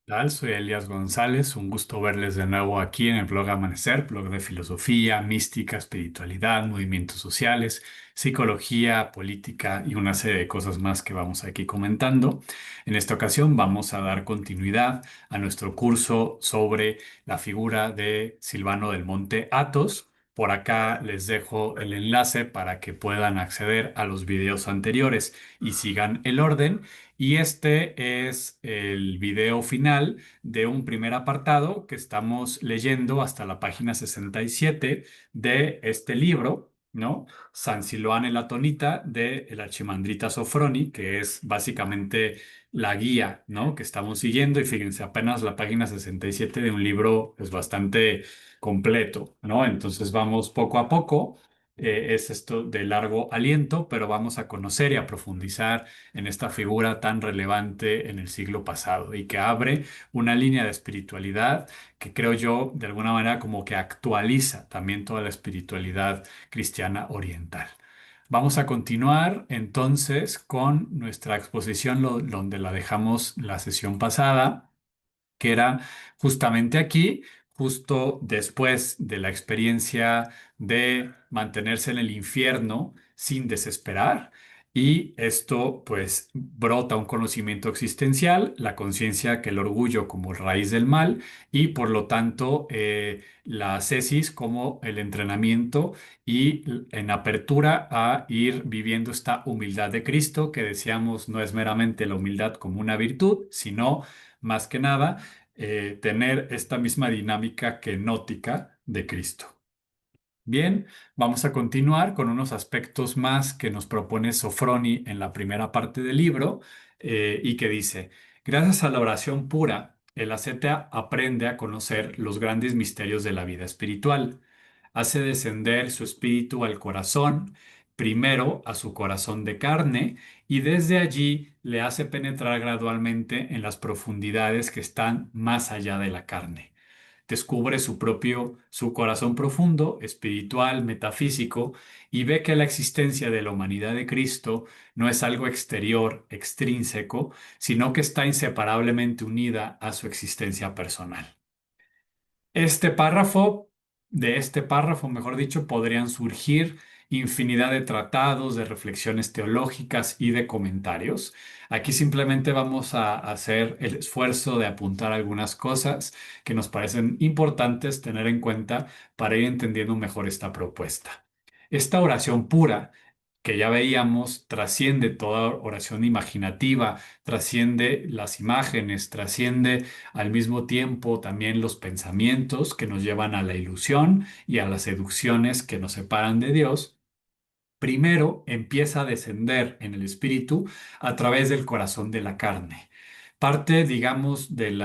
Tal? Soy Elías González, un gusto verles de nuevo aquí en el blog Amanecer, blog de filosofía, mística, espiritualidad, movimientos sociales, psicología, política y una serie de cosas más que vamos aquí comentando. En esta ocasión vamos a dar continuidad a nuestro curso sobre la figura de Silvano del Monte Athos. Por acá les dejo el enlace para que puedan acceder a los videos anteriores y sigan el orden. Y este es el video final de un primer apartado que estamos leyendo hasta la página 67 de este libro, ¿no? San Siloán el Atonita de el Archimandrita Sofroni, que es básicamente la guía, ¿no? Que estamos siguiendo. Y fíjense, apenas la página 67 de un libro es bastante completo, ¿no? Entonces vamos poco a poco. Es esto de largo aliento, pero vamos a conocer y a profundizar en esta figura tan relevante en el siglo pasado y que abre una línea de espiritualidad que creo yo de alguna manera como que actualiza también toda la espiritualidad cristiana oriental. Vamos a continuar entonces con nuestra exposición donde la dejamos la sesión pasada, que era justamente aquí, justo después de la experiencia de mantenerse en el infierno sin desesperar. Y esto pues brota un conocimiento existencial, la conciencia que el orgullo como raíz del mal y por lo tanto la ascesis como el entrenamiento y en apertura a ir viviendo esta humildad de Cristo que decíamos no es meramente la humildad como una virtud, sino más que nada tener esta misma dinámica kenótica de Cristo. Bien, vamos a continuar con unos aspectos más que nos propone Sofroni en la primera parte del libro y que dice, gracias a la oración pura, el asceta aprende a conocer los grandes misterios de la vida espiritual. Hace descender su espíritu al corazón, primero a su corazón de carne, y desde allí le hace penetrar gradualmente en las profundidades que están más allá de la carne. Descubre su corazón profundo, espiritual, metafísico, y ve que la existencia de la humanidad de Cristo no es algo exterior, extrínseco, sino que está inseparablemente unida a su existencia personal. Este párrafo, de este párrafo, mejor dicho, podrían surgir infinidad de tratados, de reflexiones teológicas y de comentarios. Aquí simplemente vamos a hacer el esfuerzo de apuntar algunas cosas que nos parecen importantes tener en cuenta para ir entendiendo mejor esta propuesta. Esta oración pura que ya veíamos, trasciende toda oración imaginativa, trasciende las imágenes, trasciende al mismo tiempo también los pensamientos que nos llevan a la ilusión y a las seducciones que nos separan de Dios. Primero empieza a descender en el espíritu a través del corazón de la carne. Parte, digamos, del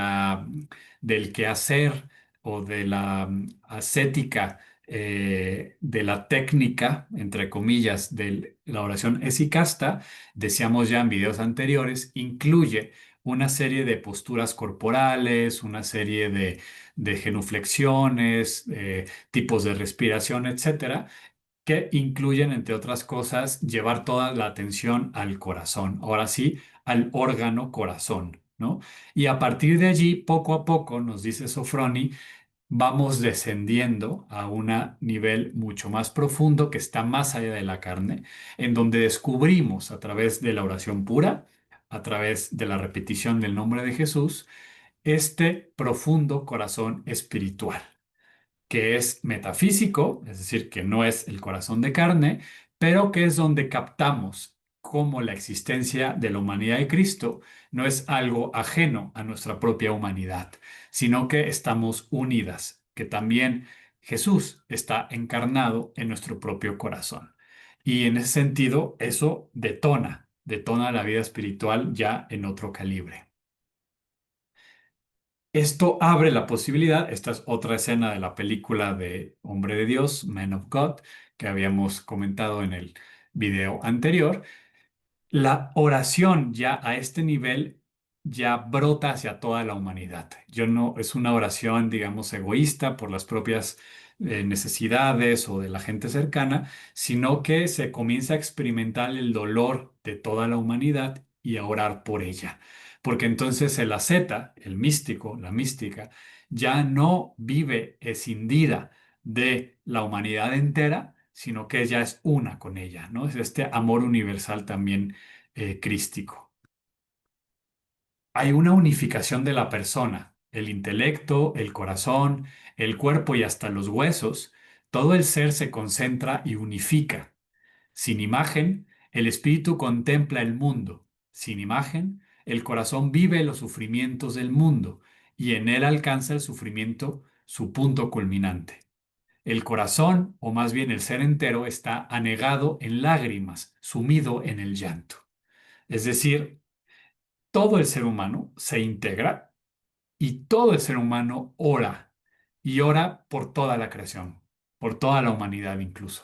quehacer o de la ascética, de la técnica, entre comillas, de la oración esicasta, decíamos ya en videos anteriores, incluye una serie de posturas corporales, una serie de genuflexiones, tipos de respiración, etcétera que incluyen, entre otras cosas, llevar toda la atención al corazón, ahora sí, al órgano corazón, ¿no? Y a partir de allí, poco a poco, nos dice Sofroni, vamos descendiendo a un nivel mucho más profundo que está más allá de la carne, en donde descubrimos a través de la oración pura, a través de la repetición del nombre de Jesús, este profundo corazón espiritual que es metafísico, es decir, que no es el corazón de carne, pero que es donde captamos cómo la existencia de la humanidad de Cristo no es algo ajeno a nuestra propia humanidad, sino que estamos unidas, que también Jesús está encarnado en nuestro propio corazón. Y en ese sentido, eso detona la vida espiritual ya en otro calibre. Esto abre la posibilidad, esta es otra escena de la película de Hombre de Dios, Man of God, que habíamos comentado en el video anterior. La oración ya a este nivel ya brota hacia toda la humanidad. Yo no, es una oración, digamos, egoísta por las propias necesidades o de la gente cercana, sino que se comienza a experimentar el dolor de toda la humanidad y a orar por ella. porque entonces el asceta, el místico, la mística, ya no vive escindida de la humanidad entera, sino que ya es una con ella, ¿no? Es este amor universal también crístico. Hay una unificación de la persona, el intelecto, el corazón, el cuerpo y hasta los huesos. Todo el ser se concentra y unifica. Sin imagen, el espíritu contempla el mundo. Sin imagen, el corazón vive los sufrimientos del mundo y en él alcanza el sufrimiento su punto culminante. El corazón, o más bien el ser entero, está anegado en lágrimas, sumido en el llanto. Es decir, todo el ser humano se integra y todo el ser humano ora y ora por toda la creación, por toda la humanidad incluso.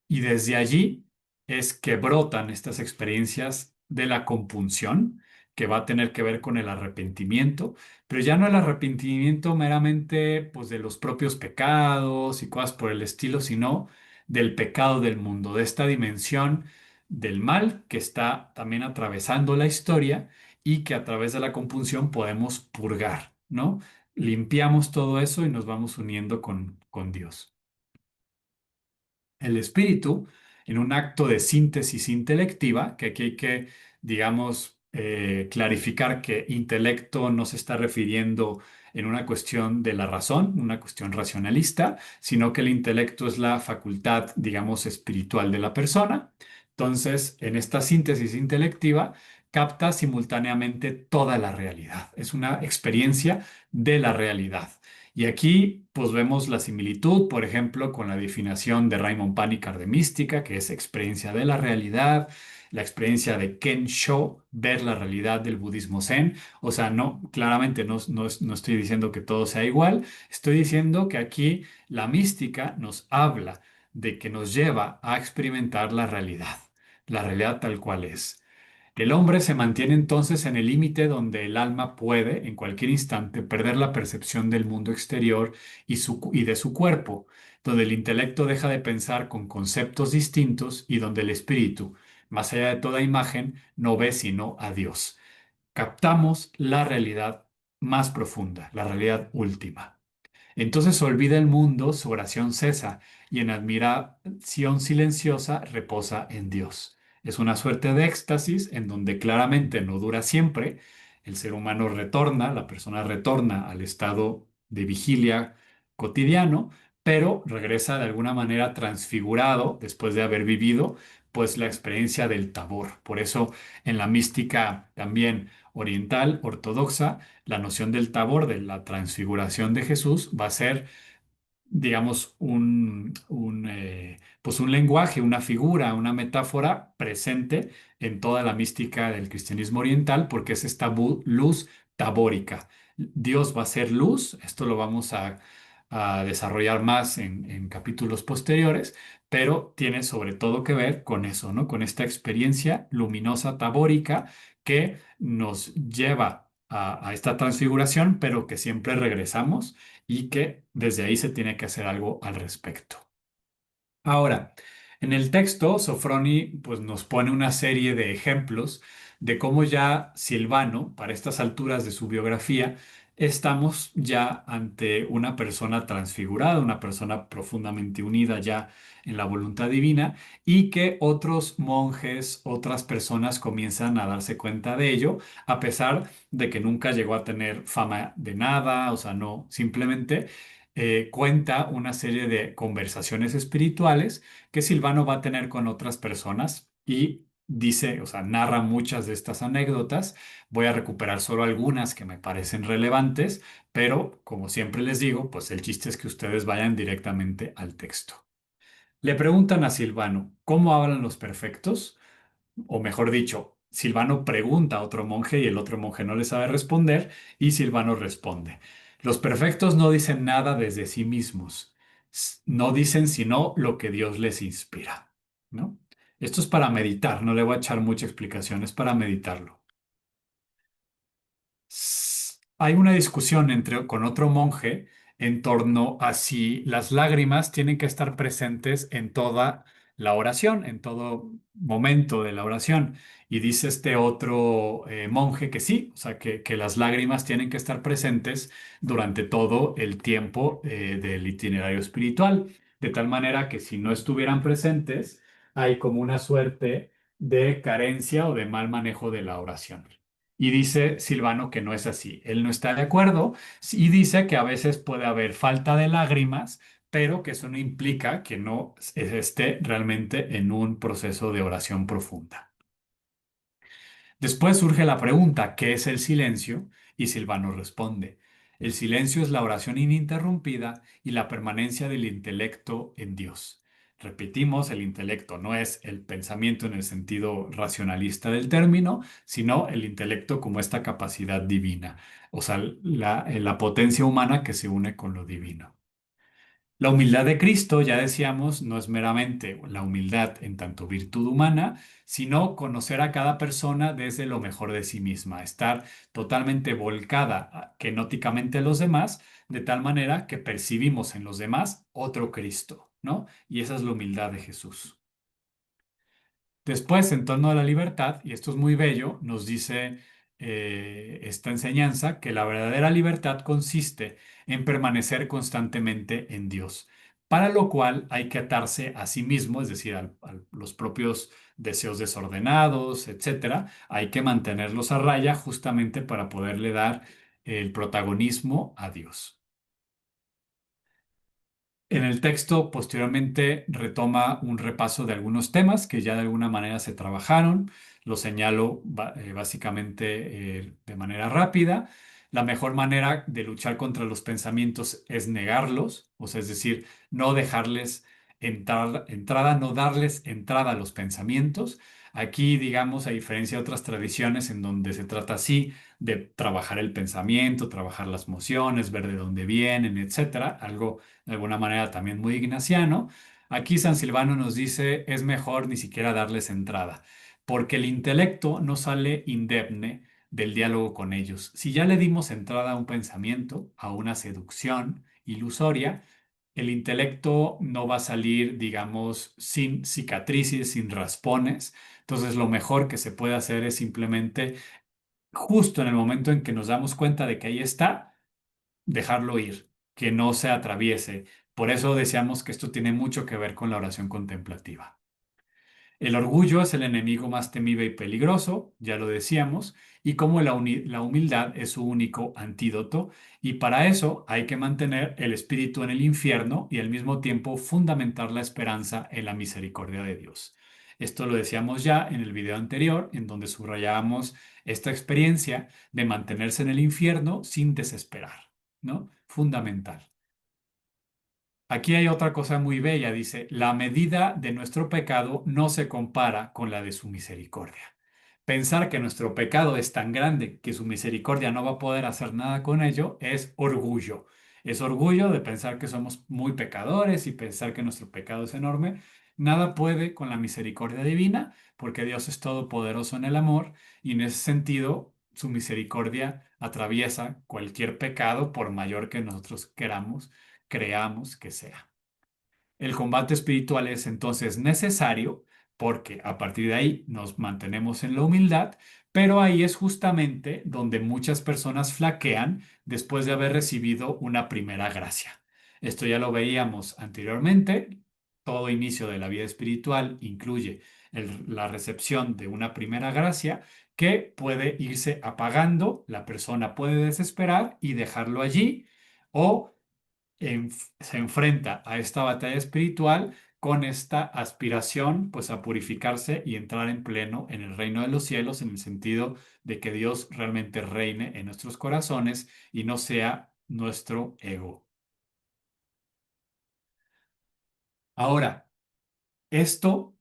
Y desde allí es que brotan estas experiencias de la compunción, que va a tener que ver con el arrepentimiento, pero ya no el arrepentimiento meramente pues, de los propios pecados y cosas por el estilo, sino del pecado del mundo, de esta dimensión del mal que está también atravesando la historia y que a través de la compunción podemos purgar, ¿no? Limpiamos todo eso y nos vamos uniendo con Dios. El espíritu, en un acto de síntesis intelectiva, que aquí hay que, digamos, clarificar que intelecto no se está refiriendo en una cuestión de la razón, una cuestión racionalista, sino que el intelecto es la facultad, digamos, espiritual de la persona. Entonces, en esta síntesis intelectiva, capta simultáneamente toda la realidad. Es una experiencia de la realidad. Y aquí pues vemos la similitud, por ejemplo, con la definición de Raymond Panikar de mística, que es experiencia de la realidad, la experiencia de Kensho, ver la realidad del budismo zen. O sea, no, claramente no estoy diciendo que todo sea igual, estoy diciendo que aquí la mística nos habla de que nos lleva a experimentar la realidad tal cual es. El hombre se mantiene entonces en el límite donde el alma puede, en cualquier instante, perder la percepción del mundo exterior y de su cuerpo, donde el intelecto deja de pensar con conceptos distintos y donde el espíritu, más allá de toda imagen, no ve sino a Dios. Captamos la realidad más profunda, la realidad última. Entonces olvida el mundo, su oración cesa y en admiración silenciosa reposa en Dios. Es una suerte de éxtasis en donde claramente no dura siempre. El ser humano retorna, la persona retorna al estado de vigilia cotidiano, pero regresa de alguna manera transfigurado después de haber vivido pues la experiencia del tabor. Por eso en la mística también oriental, ortodoxa, la noción del tabor, de la transfiguración de Jesús, va a ser, digamos, pues un lenguaje, una figura, una metáfora presente en toda la mística del cristianismo oriental, porque es esta luz tabórica. Dios va a ser luz, esto lo vamos a desarrollar más en capítulos posteriores, pero tiene sobre todo que ver con eso, ¿no? Con esta experiencia luminosa tabórica que nos lleva a esta transfiguración, pero que siempre regresamos y que desde ahí se tiene que hacer algo al respecto. Ahora, en el texto, Sofroni pues, nos pone una serie de ejemplos de cómo ya Silvano, para estas alturas de su biografía, estamos ya ante una persona transfigurada, una persona profundamente unida ya en la voluntad divina y que otros monjes, otras personas comienzan a darse cuenta de ello, a pesar de que nunca llegó a tener fama de nada, o sea, no, simplemente cuenta una serie de conversaciones espirituales que Silvano va a tener con otras personas y dice, o sea, narra muchas de estas anécdotas. Voy a recuperar solo algunas que me parecen relevantes, pero como siempre les digo, pues el chiste es que ustedes vayan directamente al texto. Le preguntan a Silvano, ¿cómo hablan los perfectos? O mejor dicho, Silvano pregunta a otro monje y el otro monje no le sabe responder y Silvano responde. Los perfectos no dicen nada desde sí mismos, no dicen sino lo que Dios les inspira, ¿no? Esto es para meditar, no le voy a echar mucha explicación, es para meditarlo. Hay una discusión con otro monje en torno a si las lágrimas tienen que estar presentes en toda la oración, en todo momento de la oración. Y dice este otro monje que sí, o sea, que las lágrimas tienen que estar presentes durante todo el tiempo del itinerario espiritual, de tal manera que si no estuvieran presentes, hay como una suerte de carencia o de mal manejo de la oración. Y dice Silvano que no es así. Él no está de acuerdo y dice que a veces puede haber falta de lágrimas, pero que eso no implica que no esté realmente en un proceso de oración profunda. Después surge la pregunta, ¿qué es el silencio? Y Silvano responde, el silencio es la oración ininterrumpida y la permanencia del intelecto en Dios. Repetimos, el intelecto no es el pensamiento en el sentido racionalista del término, sino el intelecto como esta capacidad divina, o sea, la potencia humana que se une con lo divino. La humildad de Cristo, ya decíamos, no es meramente la humildad en tanto virtud humana, sino conocer a cada persona desde lo mejor de sí misma, estar totalmente volcada kenóticamente a los demás, de tal manera que percibimos en los demás otro Cristo, ¿no? Y esa es la humildad de Jesús. Después, en torno a la libertad, y esto es muy bello, nos dice esta enseñanza que la verdadera libertad consiste en permanecer constantemente en Dios, para lo cual hay que atarse a sí mismo, es decir, los propios deseos desordenados, etcétera, hay que mantenerlos a raya justamente para poderle dar el protagonismo a Dios. En el texto posteriormente retoma un repaso de algunos temas que ya de alguna manera se trabajaron. Lo señalo básicamente de manera rápida. La mejor manera de luchar contra los pensamientos es negarlos, o sea, es decir, no dejarles entrada, no darles entrada a los pensamientos. Aquí, digamos, a diferencia de otras tradiciones en donde se trata así de trabajar el pensamiento, trabajar las emociones, ver de dónde vienen, etcétera, algo de alguna manera también muy ignaciano. Aquí San Silvano nos dice, es mejor ni siquiera darles entrada, porque el intelecto no sale indemne del diálogo con ellos. Si ya le dimos entrada a un pensamiento, a una seducción ilusoria, el intelecto no va a salir, digamos, sin cicatrices, sin raspones. Entonces, lo mejor que se puede hacer es simplemente, justo en el momento en que nos damos cuenta de que ahí está, dejarlo ir, que no se atraviese. Por eso decíamos que esto tiene mucho que ver con la oración contemplativa. El orgullo es el enemigo más temible y peligroso, ya lo decíamos, y como la humildad es su único antídoto, y para eso hay que mantener el espíritu en el infierno y al mismo tiempo fundamentar la esperanza en la misericordia de Dios. Esto lo decíamos ya en el video anterior, en donde subrayábamos esta experiencia de mantenerse en el infierno sin desesperar, ¿no? Fundamental. Aquí hay otra cosa muy bella, dice, la medida de nuestro pecado no se compara con la de su misericordia. Pensar que nuestro pecado es tan grande que su misericordia no va a poder hacer nada con ello es orgullo. Es orgullo de pensar que somos muy pecadores y pensar que nuestro pecado es enorme. Nada puede con la misericordia divina porque Dios es todopoderoso en el amor y en ese sentido su misericordia atraviesa cualquier pecado por mayor que nosotros queramos creamos que sea. El combate espiritual es entonces necesario porque a partir de ahí nos mantenemos en la humildad, pero ahí es justamente donde muchas personas flaquean después de haber recibido una primera gracia. Esto ya lo veíamos anteriormente. Todo inicio de la vida espiritual incluye la recepción de una primera gracia que puede irse apagando, la persona puede desesperar y dejarlo allí o se enfrenta a esta batalla espiritual con esta aspiración pues a purificarse y entrar en pleno en el reino de los cielos en el sentido de que Dios realmente reine en nuestros corazones y no sea nuestro ego. Ahora, esto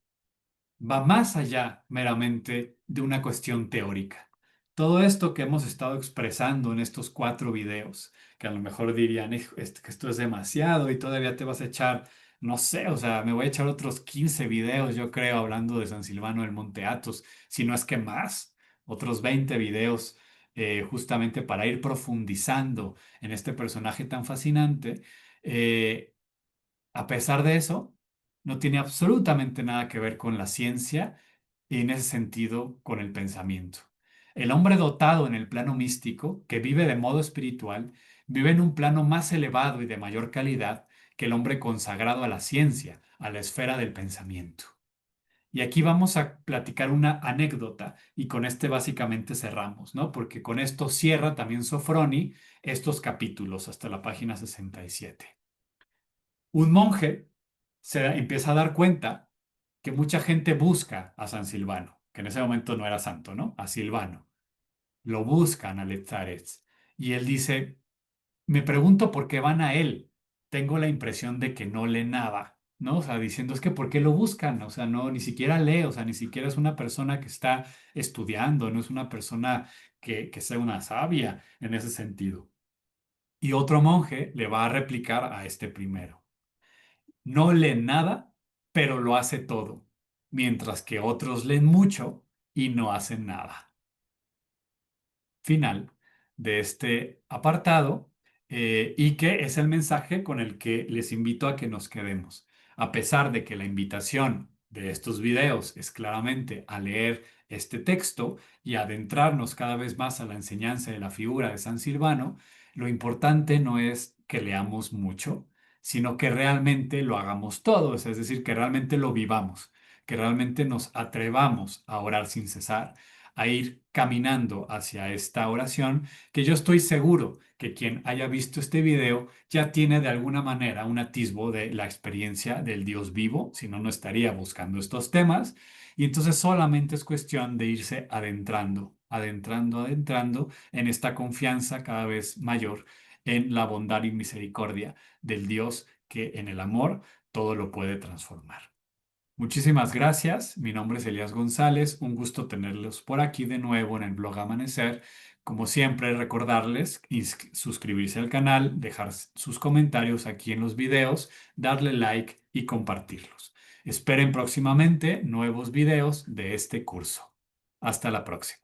va más allá meramente de una cuestión teórica. Todo esto que hemos estado expresando en estos 4 videos, que a lo mejor dirían que esto es demasiado y todavía te vas a echar, no sé, o sea, me voy a echar otros 15 videos, yo creo, hablando de San Silvano del Monte Athos, si no es que más, otros 20 videos, justamente para ir profundizando en este personaje tan fascinante. A pesar de eso, no tiene absolutamente nada que ver con la ciencia y en ese sentido con el pensamiento. El hombre dotado en el plano místico, que vive de modo espiritual, vive en un plano más elevado y de mayor calidad que el hombre consagrado a la ciencia, a la esfera del pensamiento. Y aquí vamos a platicar una anécdota y con este básicamente cerramos, ¿no? Porque con esto cierra también Sofroni estos capítulos hasta la página 67. Un monje se empieza a dar cuenta que mucha gente busca a San Silvano, que en ese momento no era santo, ¿no? A Silvano. Lo buscan a Letzares. Y él dice, me pregunto por qué van a él. Tengo la impresión de que no lee nada, ¿no? O sea, diciendo es que ¿por qué lo buscan? O sea, no, ni siquiera lee, o sea, ni siquiera es una persona que está estudiando, no es una persona que sea una sabia en ese sentido. Y otro monje le va a replicar a este primero. No leen nada, pero lo hace todo, mientras que otros leen mucho y no hacen nada. Final de este apartado, y que es el mensaje con el que les invito a que nos quedemos. A pesar de que la invitación de estos videos es claramente a leer este texto y adentrarnos cada vez más a la enseñanza de la figura de San Silvano, lo importante no es que leamos mucho, sino que realmente lo hagamos todos, es decir, que realmente lo vivamos, que realmente nos atrevamos a orar sin cesar, a ir caminando hacia esta oración, que yo estoy seguro que quien haya visto este video ya tiene de alguna manera un atisbo de la experiencia del Dios vivo, si no, no estaría buscando estos temas. Y entonces solamente es cuestión de irse adentrando, adentrando, adentrando en esta confianza cada vez mayor en la bondad y misericordia del Dios que en el amor todo lo puede transformar. Muchísimas gracias. Mi nombre es Elías González. Un gusto tenerlos por aquí de nuevo en el blog Amanecer. Como siempre, recordarles suscribirse al canal, dejar sus comentarios aquí en los videos, darle like y compartirlos. Esperen próximamente nuevos videos de este curso. Hasta la próxima.